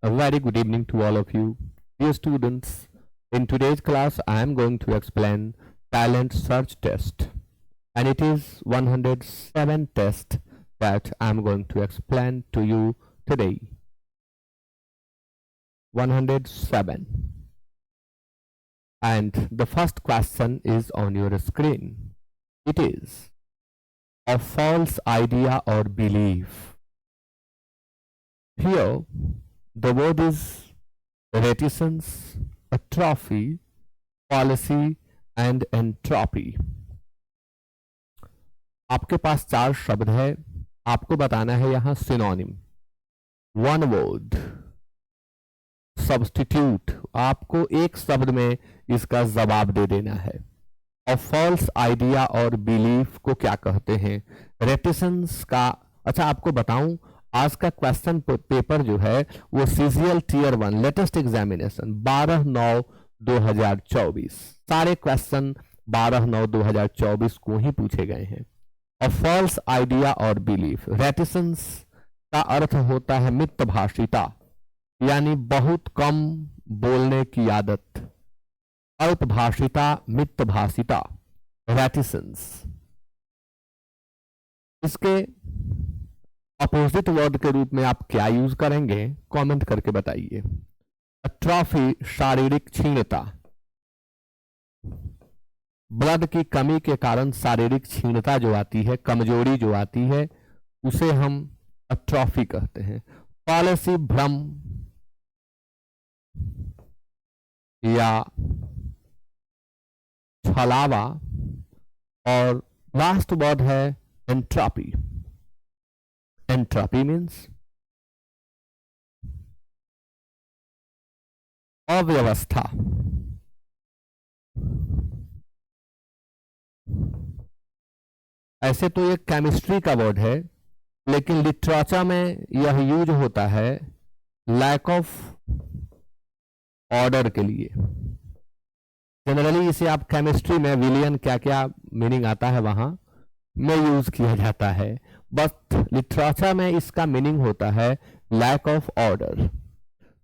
A very good evening to all of you. Dear students, in today's class I am going to explain talent search test, and it is 107 test that I am going to explain to you today. 107. And the first question is on your screen. It is a false idea or belief. Here the word is reticence, atrophy, fallacy and entropy. आपके पास 4 शब्द है, आपको बताना है यहां synonym. One word substitute, आपको एक शब्द में इसका जवाब दे देना है. और फॉल्स आइडिया और बिलीफ को क्या कहते हैं, रेटिसेंस का. अच्छा आपको बताऊं, आज का क्वेश्चन पेपर जो है वो सीजीएल टीयर 1 लेटेस्ट एग्जामिनेशन 12/9/2024, सारे क्वेश्चन 12/9/2024 को ही पूछे गए हैं. और फॉल्स आइडिया और बिलीफ, रेटिसेंस का अर्थ होता है मितभाषिता, यानी बहुत कम बोलने की आदत. अल्पभाषिता, मितभाषिता, रेटिसेंस. इसके अपोजिट वर्ड के रूप में आप क्या यूज करेंगे, कमेंट करके बताइए. अट्रॉफी, शारीरिक क्षीणता. ब्लड की कमी के कारण शारीरिक क्षीणता जो आती है, कमजोरी जो आती है, उसे हम अट्रॉफी कहते हैं. फॉलेसी, भ्रम या छलावा. और लास्ट वर्ड है एंट्रोपी. एंट्रोपी मीन्स अव्यवस्था. ऐसे तो ये केमिस्ट्री का वर्ड है, लेकिन लिटरेचर में यह यूज होता है लैक ऑफ ऑर्डर के लिए. जनरली इसे आप केमिस्ट्री में विलियन क्या क्या मीनिंग आता है वहां में यूज किया जाता है, बट लिटरेचर में इसका मीनिंग होता है लैक ऑफ ऑर्डर.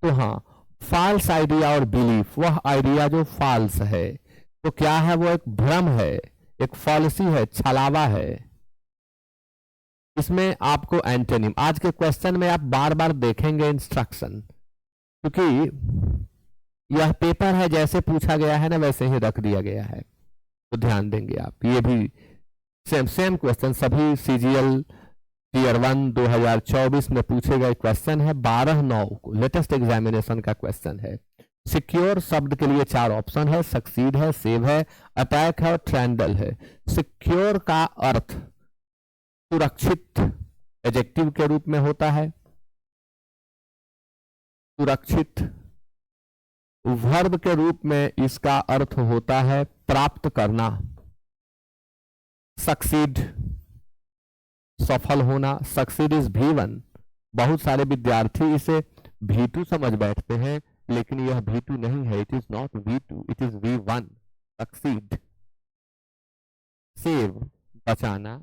तो हाँ, फॉल्स आइडिया और बिलीफ, वह आइडिया जो फॉल्स है, तो क्या है, वो एक भ्रम है, एक फॉल्सी है, छलावा है. इसमें आपको एंटोनिम, आज के क्वेश्चन में आप बार बार देखेंगे इंस्ट्रक्शन, क्योंकि यह पेपर है, जैसे पूछा गया है ना वैसे ही रख दिया गया है, तो ध्यान देंगे आप. ये भी सेम क्वेश्चन सभी सीजीएल टीयर 1 2024 में पूछे गए क्वेश्चन है. 12/9 को लेटेस्ट एग्जामिनेशन का क्वेश्चन है. सिक्योर शब्द के लिए 4 ऑप्शन है, सक्सीड है, सेव है, अटैक है और ट्रेंडल है. सिक्योर का अर्थ सुरक्षित एडजेक्टिव के रूप में होता है. सुरक्षित वर्ब के रूप में इसका अर्थ होता है प्राप्त करना. सक्सीड सफल होना. Succeed is V1. बहुत सारे विद्यार्थी इसे V2 समझ बैठते हैं, लेकिन यह V2 नहीं है. It is not V2, it is V1. Succeed. Save बचाना.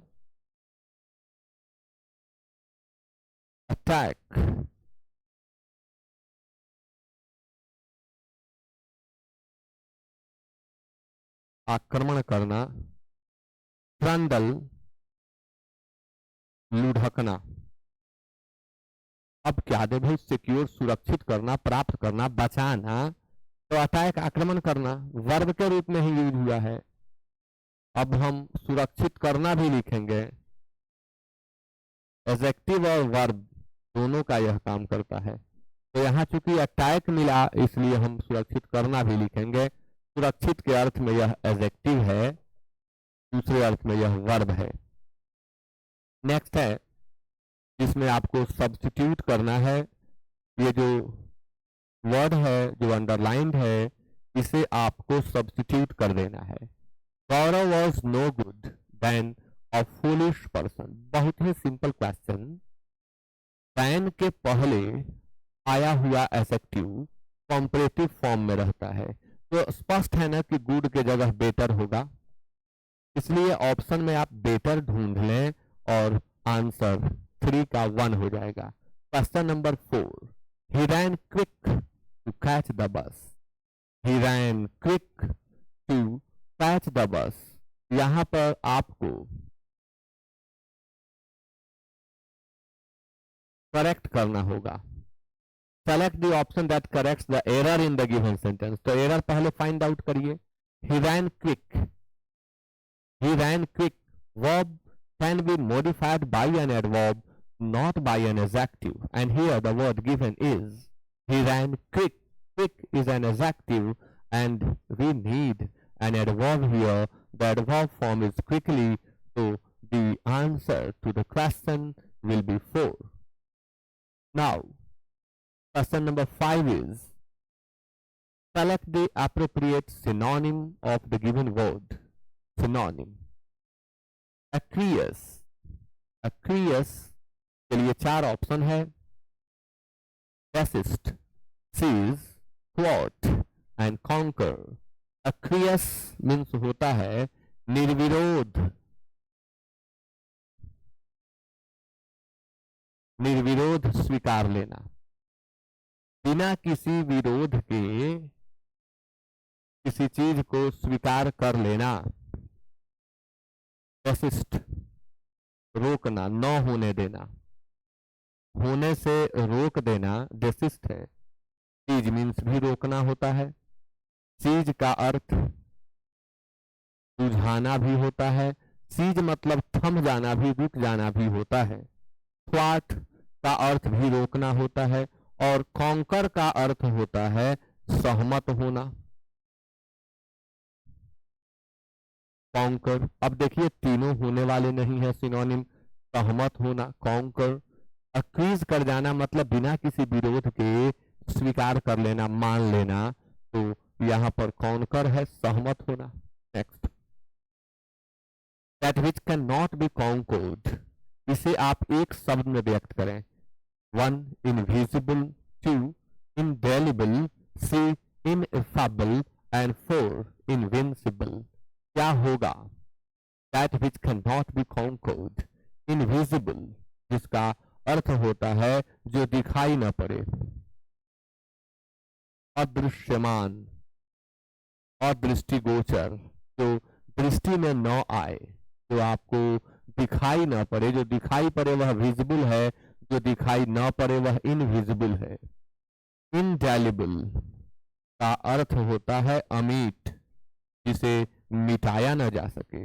अटैक आक्रमण करना. ट्रेंडल लुढ़कना. अब क्या दे भाई, सिक्योर सुरक्षित करना, प्राप्त करना, बचाना, तो अटैक आक्रमण करना वर्ब के रूप में ही यूज हुआ है. अब हम सुरक्षित करना भी लिखेंगे. एडजेक्टिव और वर्ब दोनों का यह काम करता है. तो यहाँ चूंकि अटैक मिला, इसलिए हम सुरक्षित करना भी लिखेंगे. सुरक्षित के अर्थ में यह एडजेक्टिव है, दूसरे अर्थ में यह वर्ब है. नेक्स्ट है, जिसमें आपको सब्स्टिट्यूट करना है. ये जो वर्ड है जो अंडरलाइंड है, इसे आपको सब्स्टिट्यूट कर देना है. Gaurav was no good than a foolish person. बहुत ही सिंपल क्वेश्चन. देन के पहले आया हुआ एडजेक्टिव कॉम्परेटिव फॉर्म में रहता है, तो स्पष्ट है ना कि गुड के जगह बेटर होगा. इसलिए ऑप्शन में आप बेटर ढूंढ लें और आंसर 3 का 1 हो जाएगा. Question number 4. He ran quick to catch the bus. He ran quick to catch the bus. यहां पर आपको करेक्ट करना होगा. Select the option that corrects the error in the given sentence. तो एरर पहले फाइंड आउट करिए. He ran quick. He ran quick. Verb can be modified by an adverb, not by an adjective. And here the word given is he ran quick. Quick is an adjective, and we need an adverb here. The adverb form is quickly, so the answer to the question will be 4. Now, question number 5 is select the appropriate synonym of the given word. Synonym. Aqueous. Aqueous के लिए 4 option है. Resist, seize, thwart and conquer. Aqueous means होता है निर्विरोध. निर्विरोध स्वीकार लेना, बिना किसी विरोध के किसी चीज को स्वीकार कर लेना. रेसिस्ट रोकना, न होने देना, होने से रोक देना डेसिस्ट है. सीज मीन्स भी रोकना होता है. सीज का अर्थ बुझाना भी होता है. सीज मतलब थम जाना भी, रुक जाना भी होता है. थ्वाट का अर्थ भी रोकना होता है. और कॉन्कर का अर्थ होता है सहमत होना. कॉन्कर. अब देखिए तीनों होने वाले नहीं है सिनोनिम. सहमत होना, कॉन्कर. अक्यूज कर जाना मतलब बिना किसी विरोध के स्वीकार कर लेना, मान लेना. तो यहाँ पर कॉन्कर है, सहमत होना. Next. That which can not B Concord. इसे आप एक शब्द में व्यक्त करें. 1 invisible, 2 indelible, 3 ineffable and 4 invincible. क्या होगा? That which cannot be conquered. Invisible जिसका अर्थ होता है जो दिखाई न पड़े. अदृश्यमान, अदृष्टिगोचर, जो दृष्टि में न आए, जो आपको दिखाई न पड़े. जो दिखाई पड़े वह विजिबल है, जो दिखाई न पड़े वह इनविजिबल है. इंडेलिबल का अर्थ होता है अमीट, जिसे मिटाया न जा सके.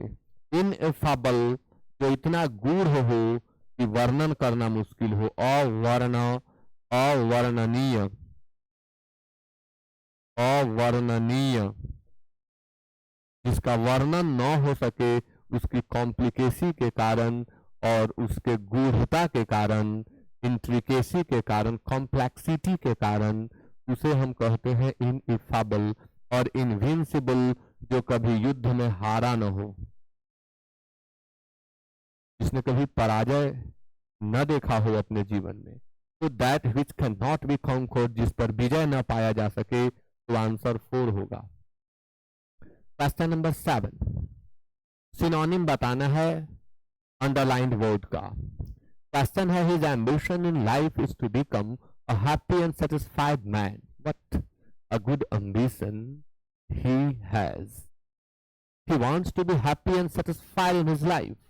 इनएफेबल जो इतना गूढ़ हो कि वर्णन करना मुश्किल हो. अवर्णनीय, अवर्णनीय जिसका वर्णन न हो सके, उसकी कॉम्प्लिकेसी के कारण और उसके गूढ़ता के कारण, इंट्रिकेसी के कारण, कॉम्प्लेक्सिटी के कारण उसे हम कहते हैं इनइफेबल. और इनविंसिबल जो कभी युद्ध में हारा न हो, जिसने कभी पराजय न देखा हो अपने जीवन में. तो that which can not be conquered, जिस पर विजय न पाया जा सके. तो आंसर 4 होगा. Question number 7. सिनोनिम बताना है अंडरलाइंड वर्ड का. क्वेश्चन है his ambition in life is to become a happy and satisfied man. What a good ambition he has. He wants to be happy and satisfied in his life.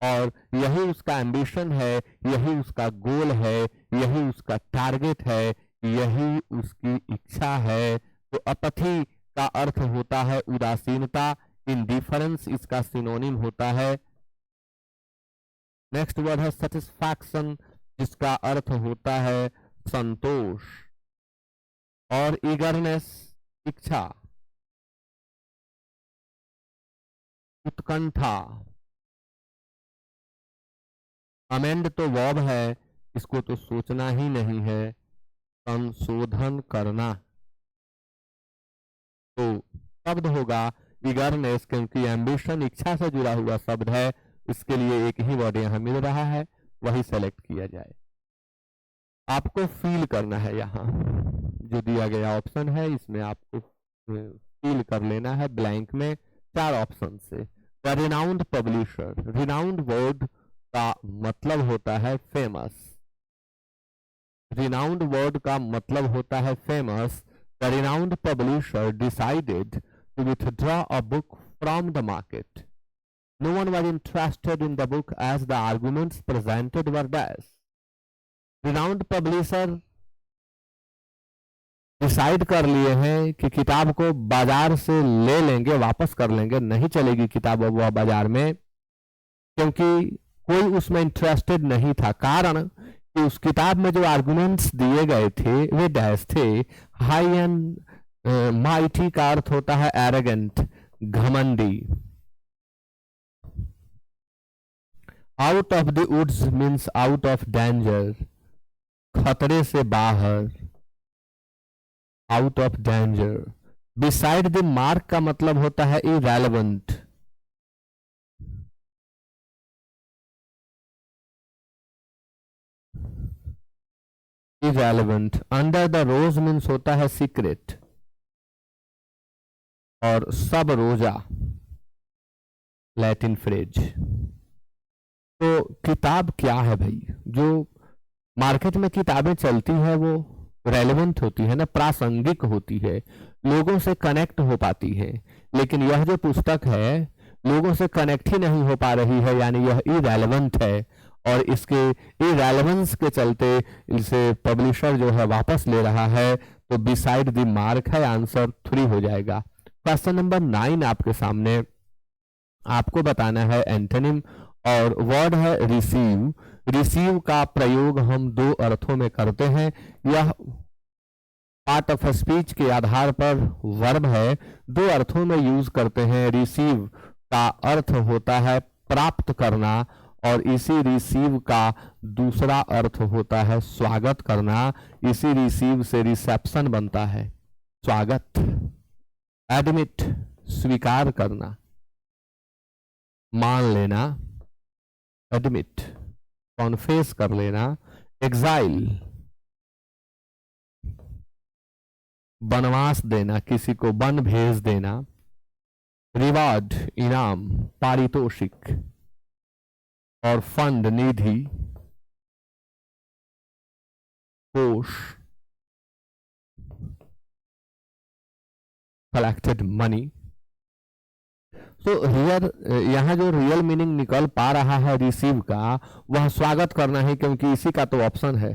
और यही उसका ambition है, यही उसका गोल है, यही उसका टारगेट है, यही उसकी इच्छा है. तो अपथी का अर्थ होता है उदासीनता. इंडिफरेंस इसका सिनोनिम होता है. नेक्स्ट वर्ड है सेटिस्फैक्शन, जिसका अर्थ होता है संतोष. और ईगरनेस इच्छा, उत्कंठा. अमेंड तो वर्ब है, इसको तो सोचना ही नहीं है. संशोधन करना. तो शब्द होगा ईगरनेस, क्योंकि एम्बिशन इच्छा से जुड़ा हुआ शब्द है. इसके लिए एक ही वर्ड यहां मिल रहा है, वही सेलेक्ट किया जाए. आपको फील करना है. यहाँ जो दिया गया ऑप्शन है इसमें आपको फील कर लेना है ब्लैंक में 4 ऑप्शन से. The renowned publisher. Renowned word का मतलब होता है फेमस. रिनाउंड वर्ड का मतलब होता है famous. The renowned publisher decided to withdraw a book from the market. No one was interested in the book as the arguments presented were dash. Renowned publisher decide कर लिए हैं कि किताब को बाजार से ले लेंगे, वापस कर लेंगे, नहीं चलेगी किताब वह बाजार में, क्योंकि कोई उसमें इंटरेस्टेड नहीं था। कारण कि उस किताब में जो आर्गुमेंट्स दिए गए थे वे डैश थे। हाई एंड माइटी का अर्थ होता है एरोगेंट, घमंडी। Out of the woods means out of danger, खतरे से बाहर, out of danger. Beside the mark का मतलब होता है irrelevant. Irrelevant. Under the rose means होता है सीक्रेट। और सब रोजा लैटिन फ्रेज। तो किताब क्या है भाई? जो मार्केट में किताबें चलती है वो रेलेवेंट होती है ना, प्रासंगिक होती है, लोगों से कनेक्ट हो पाती है। लेकिन यह जो पुस्तक है लोगों से कनेक्ट ही नहीं हो पा रही है, यानी यह इरेलेवेंट है। और इसके इरेलेवेंस के चलते इसे पब्लिशर जो है वापस ले रहा है। तो बिसाइड द मार्क है, आंसर 3 हो जाएगा। क्वेश्चन नंबर 9 आपके सामने, आपको बताना है एंटोनिम, और वर्ड है रिसीव। रिसीव का प्रयोग हम 2 अर्थों में करते हैं। यह पार्ट ऑफ स्पीच के आधार पर वर्ब है, 2 अर्थों में यूज करते हैं। रिसीव का अर्थ होता है प्राप्त करना, और इसी रिसीव का दूसरा अर्थ होता है स्वागत करना। इसी रिसीव से रिसेप्शन बनता है, स्वागत। एडमिट स्वीकार करना, मान लेना, एडमिट कॉन्फेस कर लेना। एग्जाइल बनवास देना, किसी को वन भेज देना। रिवार्ड इनाम, पारितोषिक। और फंड निधि, कोष, कलेक्टेड मनी। तो हियर यहाँ जो रियल मीनिंग निकल पा रहा है रिसीव का, वह स्वागत करना है, क्योंकि इसी का तो ऑप्शन है।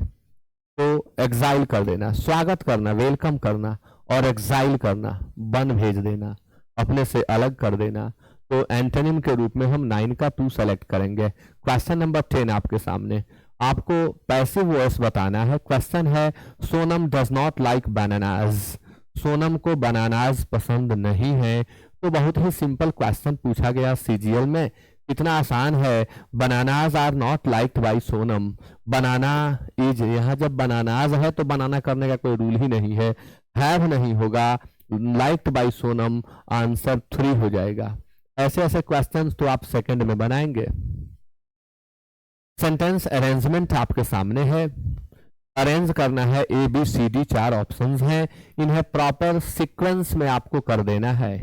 तो एग्जाइल कर देना, स्वागत करना, वेलकम करना, और एग्जाइल करना, वन भेज देना, अपने से अलग कर देना। तो एंटोनिम के रूप में हम 9 का 2 सेलेक्ट करेंगे। क्वेश्चन नंबर 10 आपके सामने, आपको पैसिव वॉइस बताना है। क्वेश्चन है Sonam does not like bananas. Sonam को बनानाज पसंद नहीं है। तो बहुत ही सिंपल क्वेश्चन पूछा गया सीजीएल में, इतना आसान है। Bananas are not liked by Sonam. Banana is, यहाँ जब बनानाज है तो बनाना करने का कोई रूल ही नहीं है, हैव नहीं होगा। लाइक्ड बाय सोनम, आंसर 3 हो जाएगा। ऐसे ऐसे क्वेश्चंस तो आप सेकंड में बनाएंगे। सेंटेंस अरेंजमेंट आपके सामने है। अरेंज करना है, A B C D 4 options हैं, इन्हें प्रॉपर सीक्वेंस में आपको कर देना है।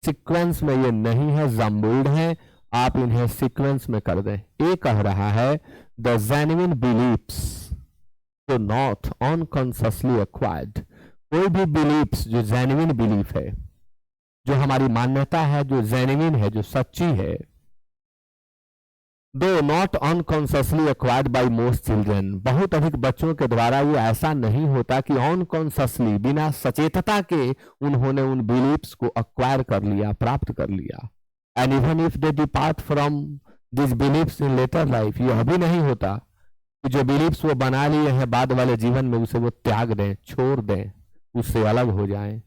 सीक्वेंस में ये नहीं है, जम्बल्ड है, आप इन्हें सीक्वेंस में कर दें। ए कह रहा है द जेन्युइन बिलीफ्स तो नॉट अनकॉन्शियसली एक्वायर्ड। कोई भी बिलीफ्स जो जेन्युइन बिलीफ है, जो हमारी मान्यता है, जो जेन्युइन है, जो सच्ची है, दो not unconsciously acquired by most children. बहुत अधिक बच्चों के द्वारा ये ऐसा नहीं होता कि अनकॉन्शियसली, बिना सचेतता के उन्होंने उन बिलीफ्स को एक्वायर कर लिया, प्राप्त कर लिया। And even if they depart from this beliefs in later life, यह भी नहीं होता कि जो बिलीफ्स वो बना लिए हैं बाद वाले जीवन में उसे वो त्याग दें, छोड़ दें, उससे अलग हो जाएं।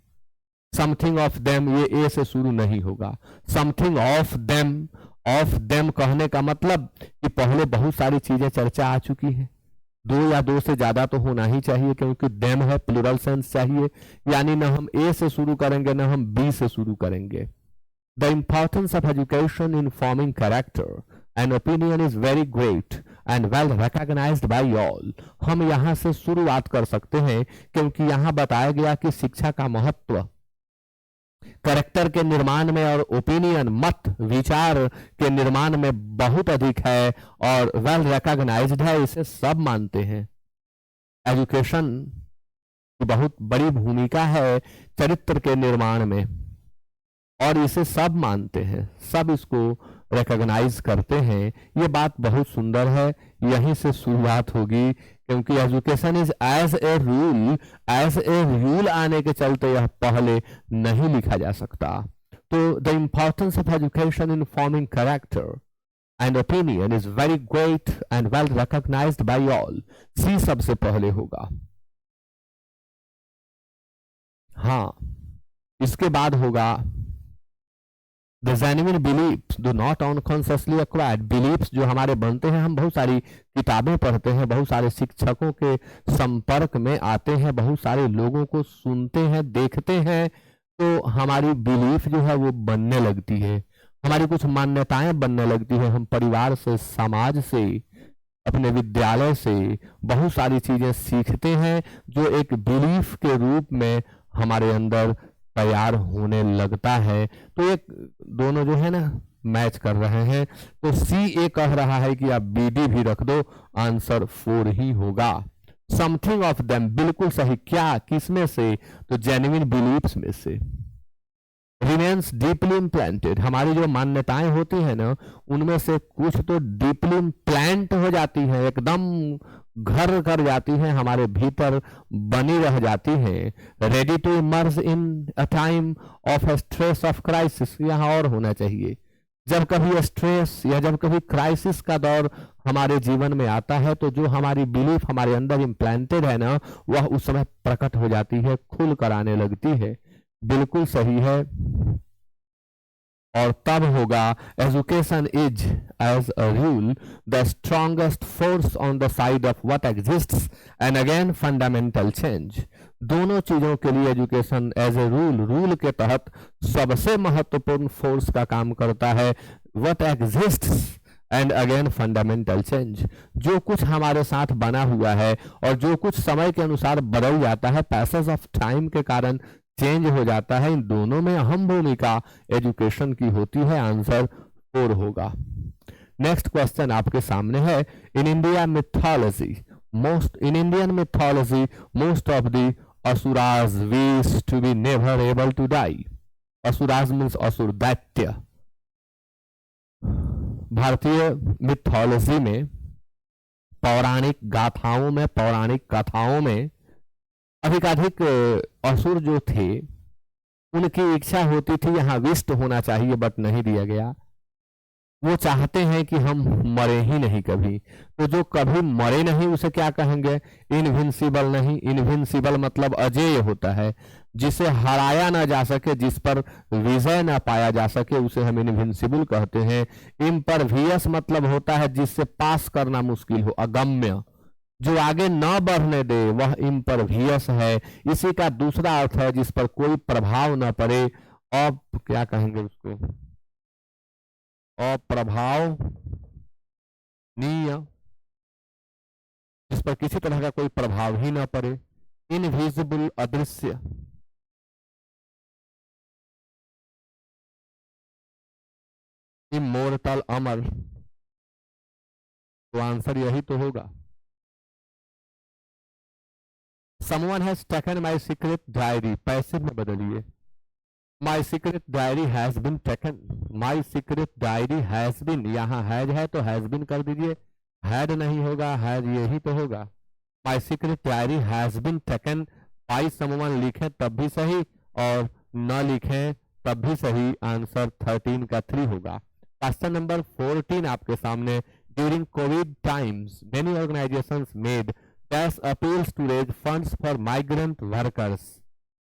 समथिंग ऑफ देम, ये ए से शुरू नहीं होगा। Something of them, of them कहने का मतलब कि पहले बहुत सारी चीजें चर्चा आ चुकी हैं। 2 या 2 से ज्यादा तो होना ही चाहिए, क्योंकि देम है, प्लूरल सेंस चाहिए। यानी न हम ए से शुरू करेंगे न हम बी से शुरू करेंगे। The importance of education in forming character and opinion is very great and well recognised by all. हम यहाँ से शुरुआत कर सकते हैं, क्योंकि यहाँ बताया गया कि शिक्षा का महत्व कैरेक्टर के निर्माण में और ओपिनियन, मत विचार के निर्माण में बहुत अधिक है और वेल रिकॉग्नाइज्ड है, इसे सब मानते हैं। एजुकेशन की बहुत बड़ी भूमिका है चरित्र के निर्माण में, और इसे सब मानते हैं, सब इसको रिकॉग्नाइज करते हैं। ये बात बहुत सुंदर है, यहीं से शुरुआत होगी, क्योंकि education is as a rule आने के चलते यह पहले नहीं लिखा जा सकता। तो the importance of education in forming character and opinion is very great and well recognised by all. C सबसे पहले होगा। हाँ, इसके बाद होगा The genuine beliefs do not unconsciously acquired beliefs जो हमारे बनते हैं। हम बहुत सारी किताबें पढ़ते हैं, बहुत सारे शिक्षकों के संपर्क में आते हैं, बहुत सारे लोगों को सुनते हैं, देखते हैं, तो हमारी बिलीफ जो है वो बनने लगती है, हमारी कुछ मान्यताएं बनने लगती है। हम परिवार से, समाज से, अपने विद्यालय से बहुत सारी चीजें सीखते हैं जो एक बिलीफ के रूप में हमारे अंदर तैयार होने लगता है। तो एक दोनों जो है ना मैच कर रहे हैं। तो सी ए कह रहा है कि आप बी डी भी रख दो, आंसर 4 ही होगा। समथिंग ऑफ देम, बिल्कुल सही। क्या, किसमें से? तो जेन्युइन बिलीफ्स में से। रिमेन्स डीपली इम्प्लांटेड, हमारी जो मान्यताएं होती हैं ना, उनमें से कुछ तो डीपली इम्प्लांट हो जाती हैं, एकदम घर कर जाती हैं, हमारे भीतर बनी रह जाती हैं। Ready to emerge in a time of stress of crisis, यहाँ और होना चाहिए। जब कभी स्ट्रेस या जब कभी क्राइसिस का दौर हमारे जीवन में आता है, तो जो हमारी बिलीफ हमारे अंदर इम्प्लांटेड है ना, वह उस समय प्रकट हो जाती है, खुल कर आने लगती है। बिल्कुल सही है। और तब होगा education is as a rule the strongest force on the side of what exists and again fundamental change. दोनों चीजों के लिए एजुकेशन एज ए रूल के तहत सबसे महत्वपूर्ण फोर्स का काम करता है। What exists and again fundamental change, जो कुछ हमारे साथ बना हुआ है और जो कुछ समय के अनुसार बदल जाता है, पैसेज ऑफ टाइम के कारण चेंज हो जाता है, इन दोनों में अहम भूमिका एजुकेशन की होती है। आंसर 4 होगा। नेक्स्ट क्वेश्चन आपके सामने है। In Indian mythology most of the asuras wish to be never able to die. Asuras means असुर, दैत्य। भारतीय मिथोलॉजी में, पौराणिक गाथाओं में, पौराणिक कथाओं में अधिकाधिक असुर जो थे, उनकी इच्छा होती थी यहाँ विष्ट होना चाहिए, बट नहीं दिया गया। वो चाहते हैं कि हम मरे ही नहीं कभी। तो जो कभी मरे नहीं उसे क्या कहेंगे? इनविंसिबल नहीं। इनविंसिबल मतलब अजेय होता है, जिसे हराया ना जा सके, जिस पर विजय ना पाया जा सके, उसे हम इनविंसिबल कहते हैं। इम्परवियस मतलब होता है जिससे पास करना मुश्किल हो, अगम्य, जो आगे न बढ़ने दे, वह इम्परवियस है। इसी का दूसरा अर्थ है जिस पर कोई प्रभाव न पड़े। अब क्या कहेंगे उसको? अप्रभावनीय, जिस पर किसी तरह का कोई प्रभाव ही न पड़े। इनविजिबल, अदृश्य। इमोर्टल, अमर। तो आंसर यही तो होगा। Someone has taken my secret diary, passive में बदलिए। My secret diary has been taken. My secret diary has been, यहाँ हैज है तो हैज बीन कर दीजिए। हैड नहीं होगा, हैज यही तो होगा। My secret diary has been taken by someone लिखें तब भी सही, और न लिखें तब भी सही। आंसर 13 का 3 होगा। क्वेश्चन नंबर 14 आपके सामने। During COVID times many organisations made dash appeals to raise funds for migrant workers.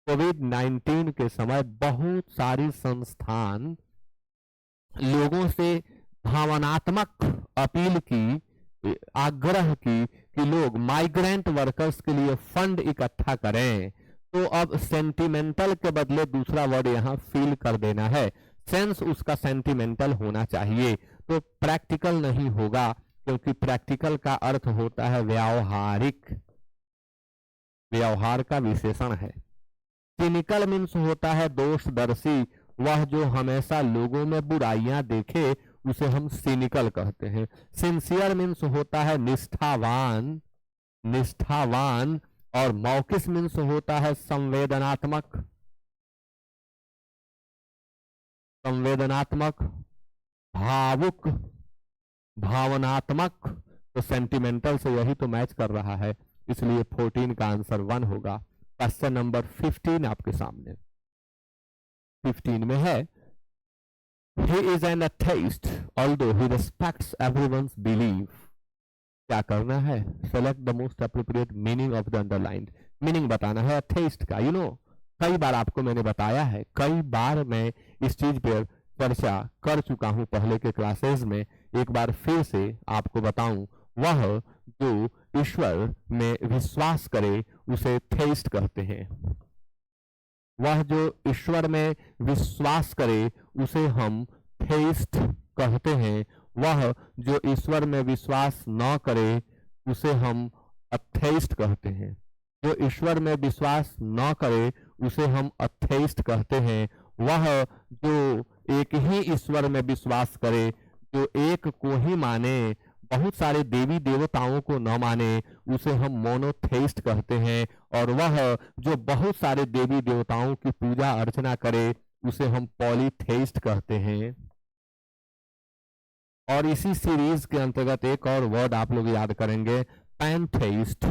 कोविड-19 के समय बहुत सारी संस्थान लोगों से भावनात्मक अपील की, आग्रह की कि लोग माइग्रेंट वर्कर्स के लिए फंड इकट्ठा करें। तो अब सेंटिमेंटल के बदले दूसरा वर्ड यहाँ फील कर देना है। सेंस उसका सेंटिमेंटल होना चाहिए, तो प्रैक्टिकल नहीं होगा, क्योंकि प्रैक्टिकल का अर्थ होता है व्यावहारिक, व्यवहार का विशेषण है। सिनिकल मीन्स होता है दोषदर्शी, वह जो हमेशा लोगों में बुराइयां देखे उसे हम सिनिकल कहते हैं। सिंसियर मीन्स होता है निष्ठावान, निष्ठावान, और मौकिस मीन्स होता है संवेदनात्मक, संवेदनात्मक, भावुक, भावनात्मक, तो सेंटिमेंटल से यही तो मैच कर रहा है, इसलिए 14 का आंसर 1 होगा। क्वेश्चन नंबर 15 आपके सामने 15 में है, he is an atheist although he respects everyone's belief। क्या करना है, select the most appropriate meaning of the underlined. Meaning बताना है अथेइस्ट का। यू नो कई बार आपको मैंने बताया है, कई बार मैं इस चीज पर चर्चा कर चुका हूं पहले के क्लासेस में, एक बार फिर से आपको बताऊं, वह जो ईश्वर में विश्वास करे उसे थेइस्ट कहते हैं। वह जो ईश्वर में विश्वास करे उसे हम थेइस्ट कहते हैं। वह जो ईश्वर में विश्वास न करे उसे हम अथेइस्ट कहते हैं। जो ईश्वर में विश्वास न करे उसे हम अथेइस्ट कहते हैं। वह जो एक ही ईश्वर में विश्वास करे, जो एक को ही माने, बहुत सारे देवी देवताओं को न माने, उसे हम मोनोथेइस्ट कहते हैं। और वह जो बहुत सारे देवी देवताओं की पूजा अर्चना करे उसे हम पॉलीथेइस्ट कहते हैं। और इसी सीरीज के अंतर्गत एक और वर्ड आप लोग याद करेंगे, पैनथेइस्ट।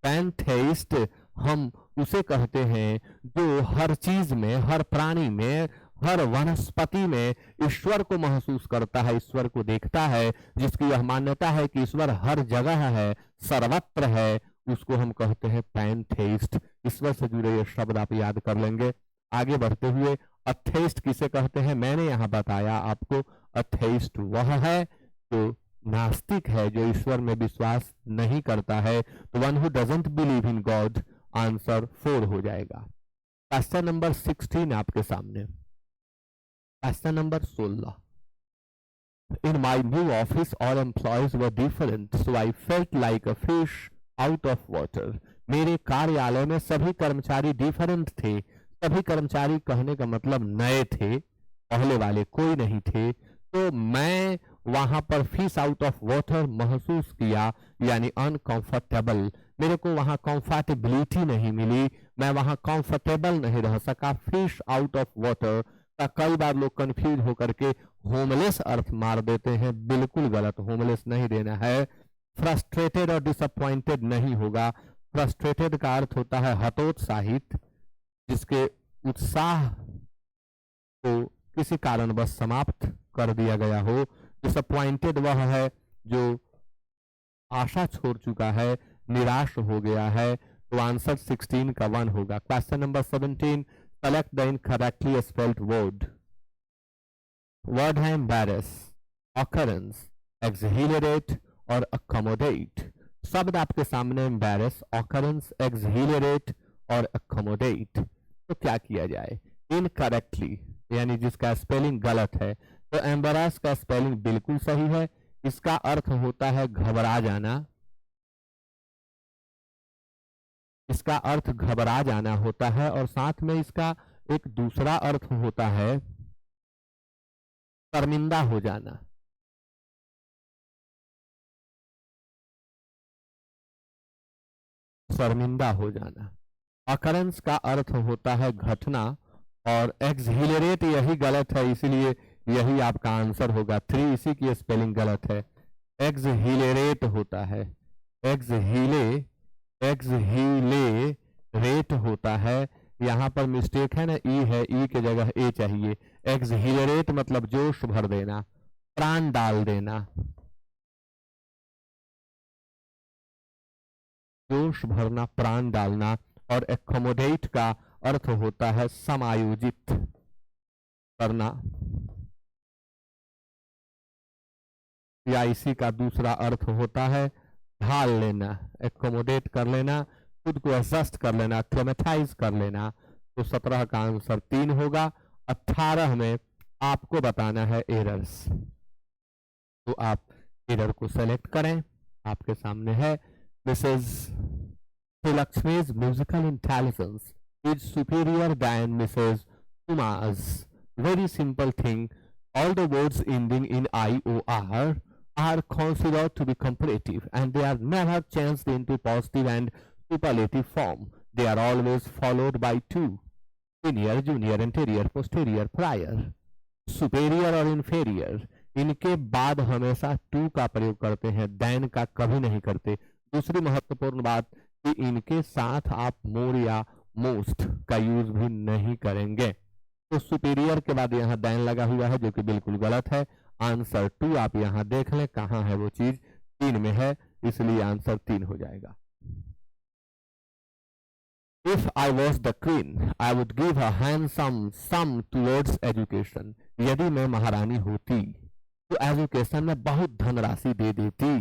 पैनथेइस्ट हम उसे कहते हैं जो हर चीज में, हर प्राणी में, हर वनस्पति में ईश्वर को महसूस करता है, ईश्वर को देखता है, जिसकी यह मान्यता है कि ईश्वर हर जगह है, सर्वत्र है, उसको हम कहते हैं पैनथेइस्ट। ईश्वर से जुड़े ये शब्द आप याद कर लेंगे। आगे बढ़ते हुए, अथेइस्ट किसे कहते हैं मैंने यहां बताया आपको। अथेइस्ट वह है जो नास्तिक है, जो ईश्वर में विश्वास नहीं करता है। तो one who doesn't believe in God, answer 4 हो जाएगा। क्वेश्चन नंबर 16 आपके सामने। Question number 16, in my new office all employees were different so I felt like a fish out of water। मेरे कार्यालय में सभी कर्मचारी डिफरेंट थे। सभी कर्मचारी कहने का मतलब नए थे, पहले वाले कोई नहीं थे। तो मैं वहां पर फिश आउट ऑफ वाटर महसूस किया, यानी अनकंफर्टेबल। मेरे को वहां कंफर्टेबिलिटी नहीं मिली, मैं वहां कंफर्टेबल नहीं रह सका। फिश आउट ऑफ वाटर का कई बार लोग कंफ्यूज होकर के होमलेस अर्थ मार देते हैं, बिल्कुल गलत, होमलेस नहीं देना है। फ्रस्ट्रेटेड और डिसअपॉइंटेड नहीं होगा। फ्रस्ट्रेटेड का अर्थ होता है हतोत्साहित, जिसके उत्साह को किसी कारणवश समाप्त कर दिया गया हो। डिसअपॉइंटेड वह है जो आशा छोड़ चुका है, निराश हो गया है। तो आंसर 16 का 1 होगा। Question number 17, select the incorrectly spelled word. Word है एम्बैरेस, ऑकरेंस, एक्सहिलरेट और अकोमोडेट। शब्द आपके सामने एम्बैरेस, ऑकरेंस, एक्सहिलरेट और अकोमोडेट। तो क्या किया जाए, इनकरेक्टली यानी जिसका स्पेलिंग गलत है। तो एम्बैरेस का स्पेलिंग बिल्कुल सही है। इसका अर्थ होता है घबरा जाना। इसका अर्थ घबरा जाना होता है, और साथ में इसका एक दूसरा अर्थ होता है शर्मिंदा हो जाना। शर्मिंदा हो जाना। अकरेंस का अर्थ होता है घटना, और एक्सहिलरेट यही गलत है, इसीलिए यही आपका आंसर होगा 3। इसी की स्पेलिंग गलत है, एक्सहिलरेट होता है। एक्सहिलेरेट होता है। यहाँ पर मिस्टेक है ना, ई है, ई के जगह ए चाहिए। एक्सहिलरेट मतलब जोश भर देना, प्राण डाल देना, जोश भरना, प्राण डालना। और एकोमोडेट का अर्थ होता है समायोजित करना, या इसी का दूसरा अर्थ होता है ढाल लेना, एकोमोडेट कर लेना, खुद को एडजस्ट कर लेना, एक्लेमेटाइज कर लेना। तो 17 का आंसर 3 होगा। 18 में आपको बताना है एरर्स। तो आप एरर को सेलेक्ट करें। आपके सामने है, Mrs Lakshmi's musical intelligence is superior than Mrs. Uma's. Very simple thing. All the words ending in I or R are considered to be comparative and they are never changed into positive and superlative form. They are always followed by two: senior, junior, anterior, posterior, prior, superior और inferior. इनके बाद हमेशा to का प्रयोग करते हैं, then का कभी नहीं करते। दूसरी महत्वपूर्ण बात कि इनके साथ आप मोर या मोस्ट का यूज भी नहीं करेंगे। तो सुपेरियर के बाद यहाँ देन लगा हुआ है जो कि बिल्कुल गलत है। आंसर 2 आप यहाँ देख लें कहाँ है वो चीज, 3 में है, इसलिए आंसर 3 हो जाएगा। If I was the queen, I would give a handsome sum towards education. यदि मैं महारानी होती तो एजुकेशन में बहुत धनराशि दे देती।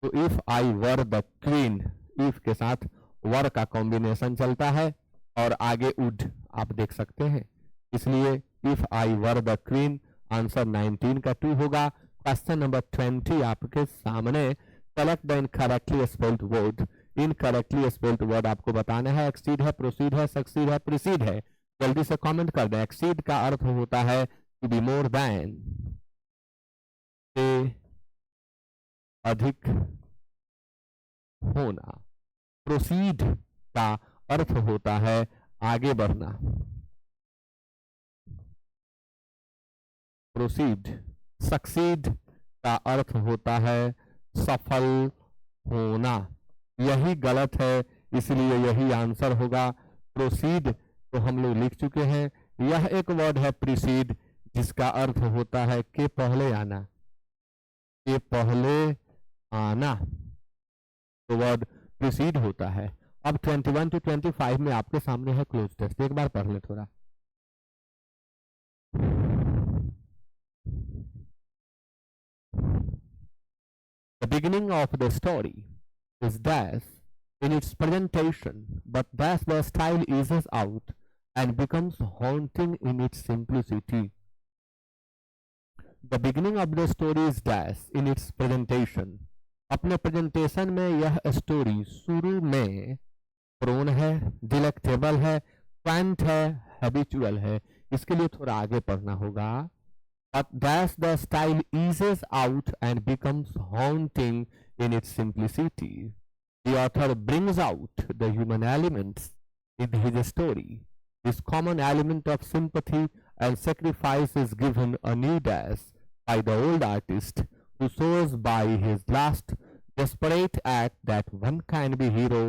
तो if I were the queen, if के साथ वर का कॉम्बिनेशन चलता है और आगे would आप देख सकते हैं, इसलिए if I were the queen answer 19 का 2 होगा। क्वेश्चन नंबर 20 आपके सामने, select the incorrectly spelled word. Incorrectly spelled word आपको बताना है, एक्सीड है, प्रोसीड है, सक्सीड है, प्रीसीड है। जल्दी से कमेंट कर दें। एक्सीड का अर्थ होता है टू बी मोर देन, से अधिक होना। प्रोसीड का अर्थ होता है आगे बढ़ना। प्रोसीड। सक्सीड का अर्थ होता है सफल होना। यही गलत है, इसलिए यही आंसर होगा। प्रोसीड तो हम लोग लिख चुके हैं। यह एक वर्ड है प्रीसीड, जिसका अर्थ होता है के पहले आना, के पहले आना, तो वर्ड प्रीसीड होता है। अब 21 to 25 में आपके सामने है क्लोज टेस्ट, एक बार पढ़ ले थोड़ा। The beginning of the story is dash in its presentation, but dash the style eases out and becomes haunting in its simplicity. The beginning of the story is dash in its presentation. अपने presentation में यह story शुरू में prone है, delectable है, quant है, habitual है। इसके लिए थोड़ा आगे पढ़ना होगा। But dash the style eases out and becomes haunting in its simplicity. The author brings out the human elements in his story. This common element of sympathy and sacrifice is given a new dash by the old artist, who shows by his last desperate act that one can be hero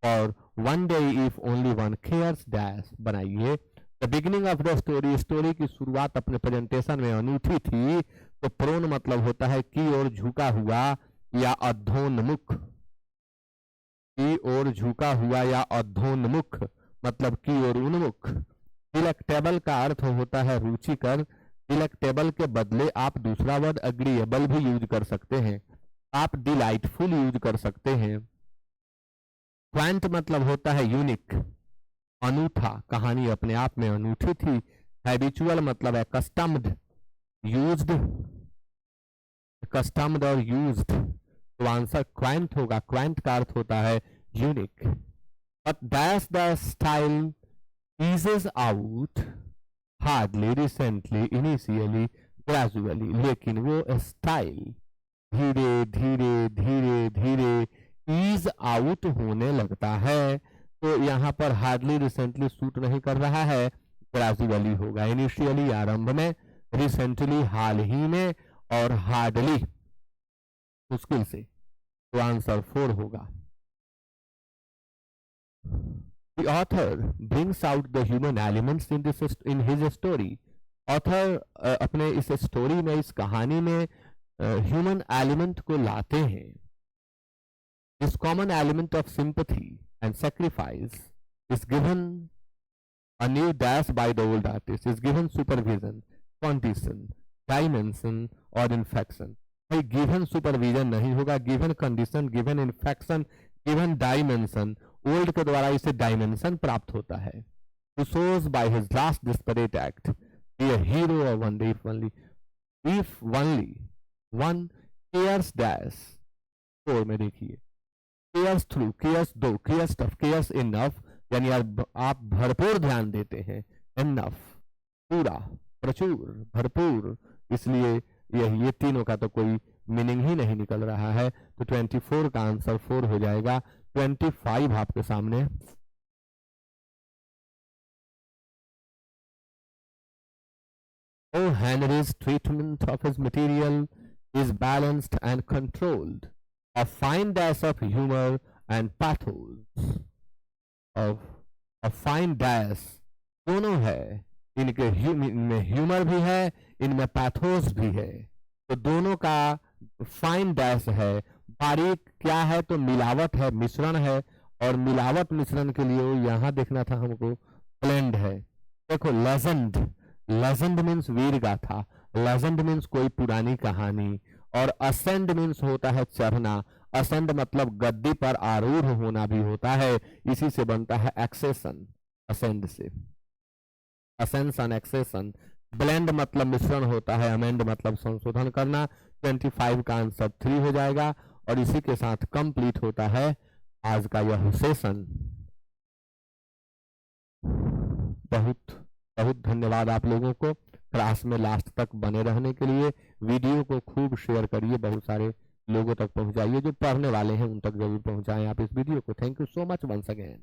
for one day if only one cares dash। बनाइए। The beginning of the story, story की शुरुआत अपने presentation में अनूठी थी। तो prone मतलब होता है की ओर झुका हुआ या अधोन्मुख, की ओर झुका हुआ या अधोन्मुख मतलब की ओर उन्मुख। डिलेक्टेबल का अर्थ होता है रुचिकर। डिलेक्टेबल के बदले आप दूसरा वर्ड अग्रीएबल भी यूज कर सकते हैं, आप डिलाइटफुल यूज कर सकते हैं। क्वांट मतलब होता है यूनिक, अनूठा, कहानी अपने आप में अनूठी थी। हैबिचुअल मतलब है कस्टम्ड, यूज्ड, कस्टम्ड और यूज्ड, तो आंसर क्वांट होगा। क्वांट का अर्थ होता है unique. But that's the style eases out hardly, recently, initially, gradually। लेकिन वो स्टाइल धीरे धीरे धीरे धीरे ईज आउट होने लगता है। तो यहाँ पर हार्डली, रिसेंटली सूट नहीं कर रहा है, ग्रेजुअली होगा। इनिशियली आरंभ में, रिसेंटली हाल ही में, और हार्डली मुश्किल से, तो आंसर 4 होगा। The author brings out the human elements in his story. Author अपने इस स्टोरी में, इस कहानी में ह्यूमन एलिमेंट को लाते हैं। This common element of sympathy and sacrifice is given a new dash by the old artist, is given supervision, condition, dimension और infection। भाई गिवन सुपरविजन नहीं होगा, given condition, given infection, given dimension. Old के द्वारा इसे dimension प्राप्त होता है। Who shows by his last desperate act be a hero of one day if only one cares dash। 4 में देखिए, cares through, cares दो, cares tough, cares enough, यानी आप भरपूर ध्यान देते हैं। enough पूरा, प्रचुर, भरपूर, इसलिए ये तीनों का तो कोई मीनिंग ही नहीं निकल रहा है। तो 24 का आंसर 4 हो जाएगा। 25 आपके सामने। Oh, Henry's treatment of his material is balanced and controlled. A fine dash of humor and pathos. Of a fine dash दोनों है, इनके इनमें ह्यूमर भी है, इनमें पैथोस भी है। तो दोनों का फाइन डैश है। बारीक क्या है तो मिलावट है, मिश्रण है। और मिलावट मिश्रण के लिए यहाँ देखना था हमको, ब्लेंड है। देखो लेजेंड, लेजेंड मीन्स वीर गाथा, लेजेंड मीन्स कोई पुरानी कहानी। और असेंड मीन्स होता है चढ़ना। असेंड मतलब गद्दी पर आरूढ़ होना भी होता है, इसी से बनता है एक्सेशन, असेंड से असेंशन एक्सेशन। ब्लेंड मतलब मिश्रण होता है, अमेंड मतलब संशोधन करना। 25 का आंसर 3 हो जाएगा। और इसी के साथ कंप्लीट होता है आज का यह सेशन। बहुत बहुत धन्यवाद आप लोगों को क्लास में लास्ट तक बने रहने के लिए। वीडियो को खूब शेयर करिए, बहुत सारे लोगों तक पहुंचाइए, जो पढ़ने वाले हैं उन तक जरूर पहुंचाएं आप इस वीडियो को। Thank you so much once again.